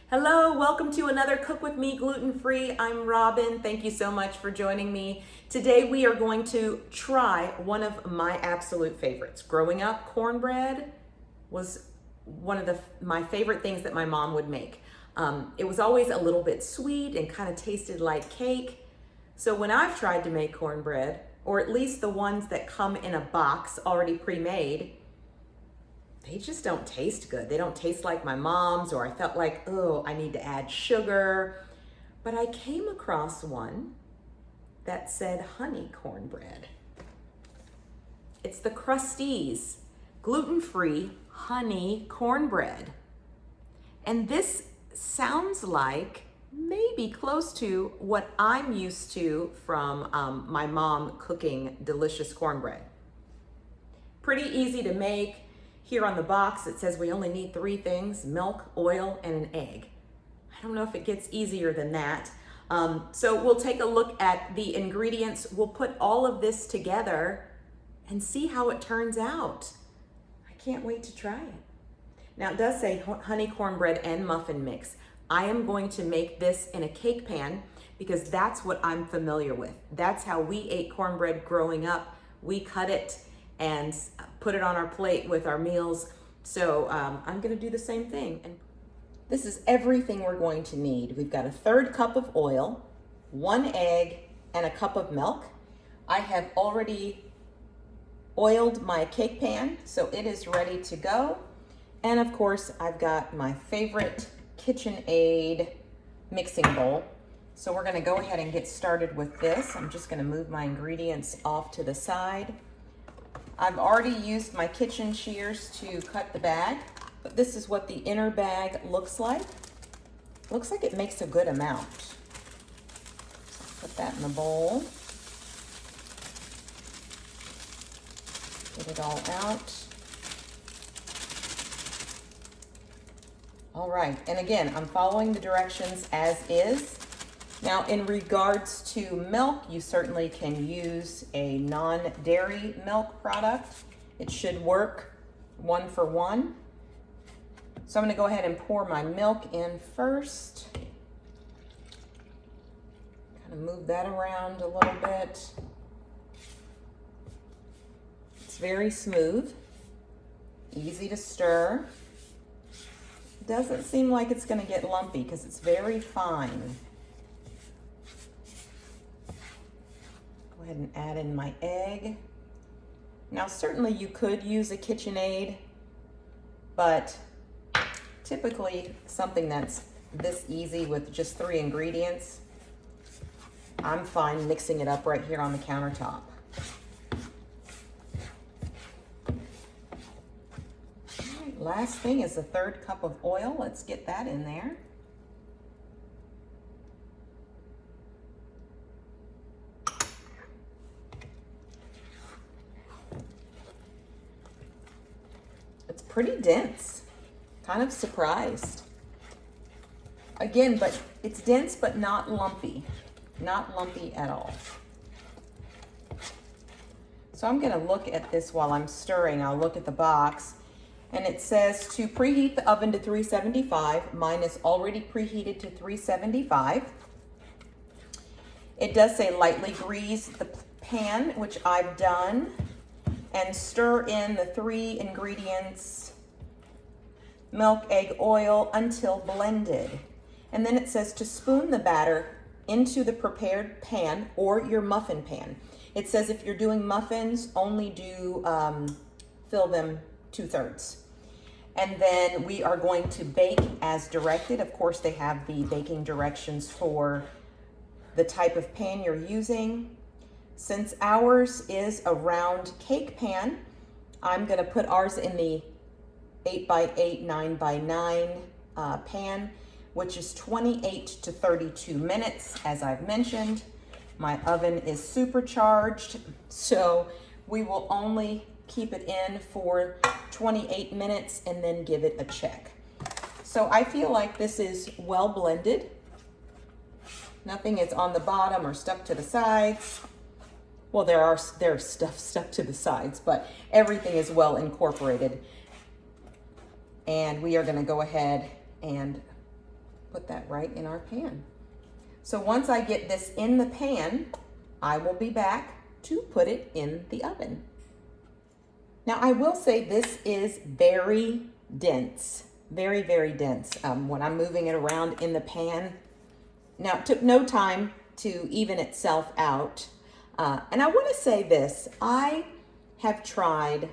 Hello, welcome to another Cook With Me Gluten-Free. I'm Robin. Thank you so much for joining me. Today we are going to try one of my absolute favorites. Growing up, cornbread was one of my favorite things that my mom would make. It was always a little bit sweet and kind of tasted like cake. So when I've tried to make cornbread, or at least the ones that come in a box already pre-made, they just don't taste good. They don't taste like my mom's, or I felt like, oh, I need to add sugar. But I came across one that said honey cornbread. It's the Krusteaz gluten-free honey cornbread. And this sounds like maybe close to what I'm used to from my mom cooking delicious cornbread. Pretty easy to make. Here on the box, it says we only need 3 things: milk, oil, and an egg. I don't know if it gets easier than that. So we'll take a look at the ingredients. We'll put all of this together and see how it turns out. I can't wait to try it. Now it does say honey cornbread and muffin mix. I am going to make this in a cake pan because that's what I'm familiar with. That's how we ate cornbread growing up. We cut it and put it on our plate with our meals. So I'm gonna do the same thing. And this is everything we're going to need. We've got a 1/3 cup of oil, 1 egg, and a cup of milk. I have already oiled my cake pan, so it is ready to go. And of course, I've got my favorite KitchenAid mixing bowl. So we're gonna go ahead and get started with this. I'm just gonna move my ingredients off to the side. I've already used my kitchen shears to cut the bag, but this is what the inner bag looks like. Looks like it makes a good amount. Put that in the bowl. Get it all out. All right, and again, I'm following the directions as is. Now, in regards to milk, you certainly can use a non-dairy milk product. It should work 1 for 1. So I'm gonna go ahead and pour my milk in first. Kind of move that around a little bit. It's very smooth, easy to stir. Doesn't seem like it's gonna get lumpy because it's very fine. Go ahead and add in my egg. Now, certainly you could use a KitchenAid, but typically something that's this easy with just 3 ingredients, I'm fine mixing it up right here on the countertop. All right, last thing is a 1/3 cup of oil. Let's get that in there. It's pretty dense, kind of surprised. Again, but it's dense but not lumpy at all. So I'm gonna look at this while I'm stirring. I'll look at the box, and it says to preheat the oven to 375. Mine is already preheated to 375. It does say lightly grease the pan, which I've done, and stir in the 3 ingredients, milk, egg, oil, until blended. And then it says to spoon the batter into the prepared pan or your muffin pan. It says if you're doing muffins, only do fill them 2/3. And then we are going to bake as directed. Of course, they have the baking directions for the type of pan you're using. Since ours is a round cake pan, I'm gonna put ours in the 8x8, 9x9 pan, which is 28 to 32 minutes, as I've mentioned. My oven is supercharged, so we will only keep it in for 28 minutes and then give it a check. So I feel like this is well blended. Nothing is on the bottom or stuck to the sides. Well, there's stuff stuck to the sides, but everything is well incorporated. And we are gonna go ahead and put that right in our pan. So once I get this in the pan, I will be back to put it in the oven. Now I will say this is very dense, very, very dense when I'm moving it around in the pan. Now it took no time to even itself out. And I want to say this, I have tried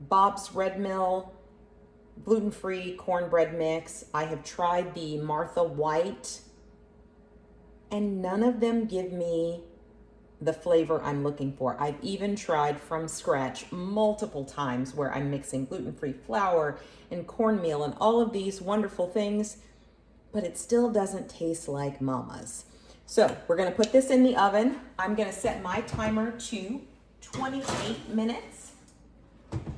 Bob's Red Mill gluten-free cornbread mix. I have tried the Martha White, and none of them give me the flavor I'm looking for. I've even tried from scratch multiple times where I'm mixing gluten-free flour and cornmeal and all of these wonderful things, but it still doesn't taste like Mama's. So we're gonna put this in the oven. I'm gonna set my timer to 28 minutes.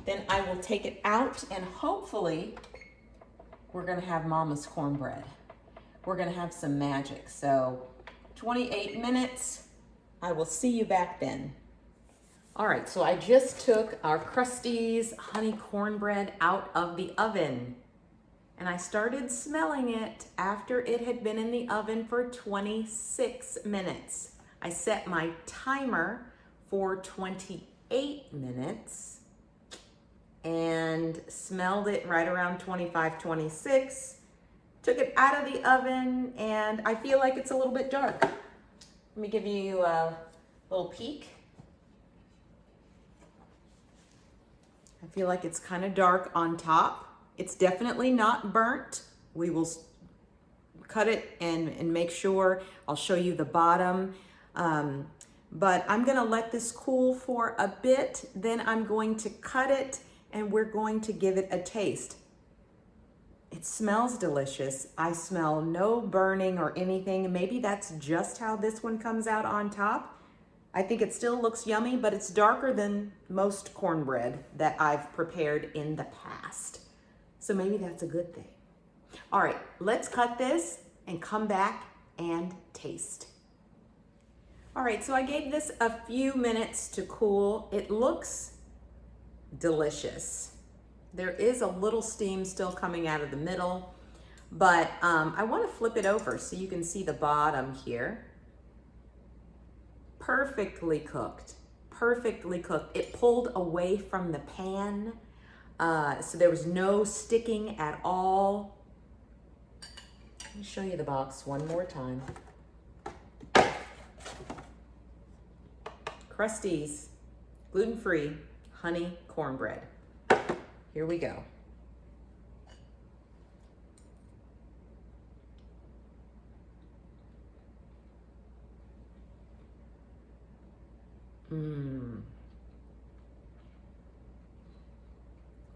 Then I will take it out and hopefully we're gonna have Mama's cornbread. We're gonna have some magic. So 28 minutes, I will see you back then. All right, so I just took our Krusteaz honey cornbread out of the oven and I started smelling it after it had been in the oven for 26 minutes. I set my timer for 28 minutes and smelled it right around 25, 26. Took it out of the oven and I feel like it's a little bit dark. Let me give you a little peek. I feel like it's kind of dark on top. It's definitely not burnt. We will cut it and make sure. I'll show you the bottom. But I'm gonna let this cool for a bit. Then I'm going to cut it and we're going to give it a taste. It smells delicious. I smell no burning or anything. Maybe that's just how this one comes out on top. I think it still looks yummy, but it's darker than most cornbread that I've prepared in the past. So maybe that's a good thing. All right, let's cut this and come back and taste. All right, so I gave this a few minutes to cool. It looks delicious. There is a little steam still coming out of the middle, but I want to flip it over so you can see the bottom here. Perfectly cooked, perfectly cooked. It pulled away from the pan, so there was no sticking at all. Let me show you the box one more time. Krusteaz gluten-free honey cornbread. Here we go.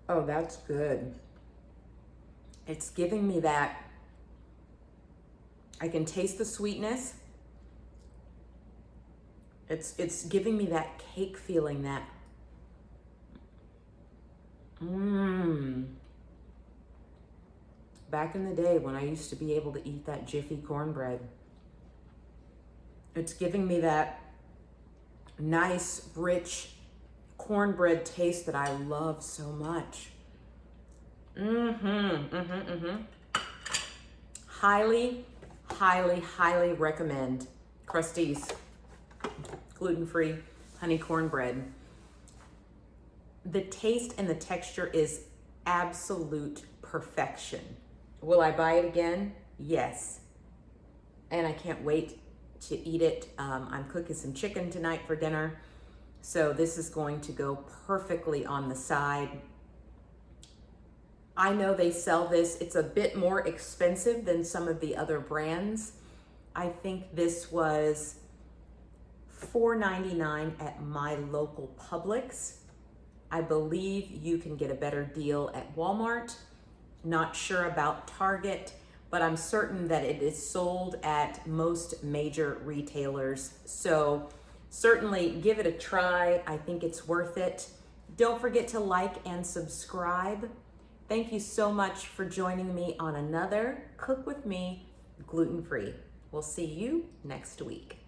Oh, that's good. It's giving me that, I can taste the sweetness. It's giving me that cake feeling, that back in the day when I used to be able to eat that Jiffy cornbread. It's giving me that nice, rich cornbread taste that I love so much. Highly, highly, highly recommend Krusteaz gluten-free honey cornbread. The taste and the texture is absolute perfection. Will I buy it again? Yes. And I can't wait to eat it. I'm cooking some chicken tonight for dinner, so this is going to go perfectly on the side. I know they sell this. It's a bit more expensive than some of the other brands. I think this was $4.99 at my local Publix. I believe you can get a better deal at Walmart. Not sure about Target, but I'm certain that it is sold at most major retailers. So certainly give it a try. I think it's worth it. Don't forget to like and subscribe. Thank you so much for joining me on another Cook With Me gluten-free. We'll see you next week.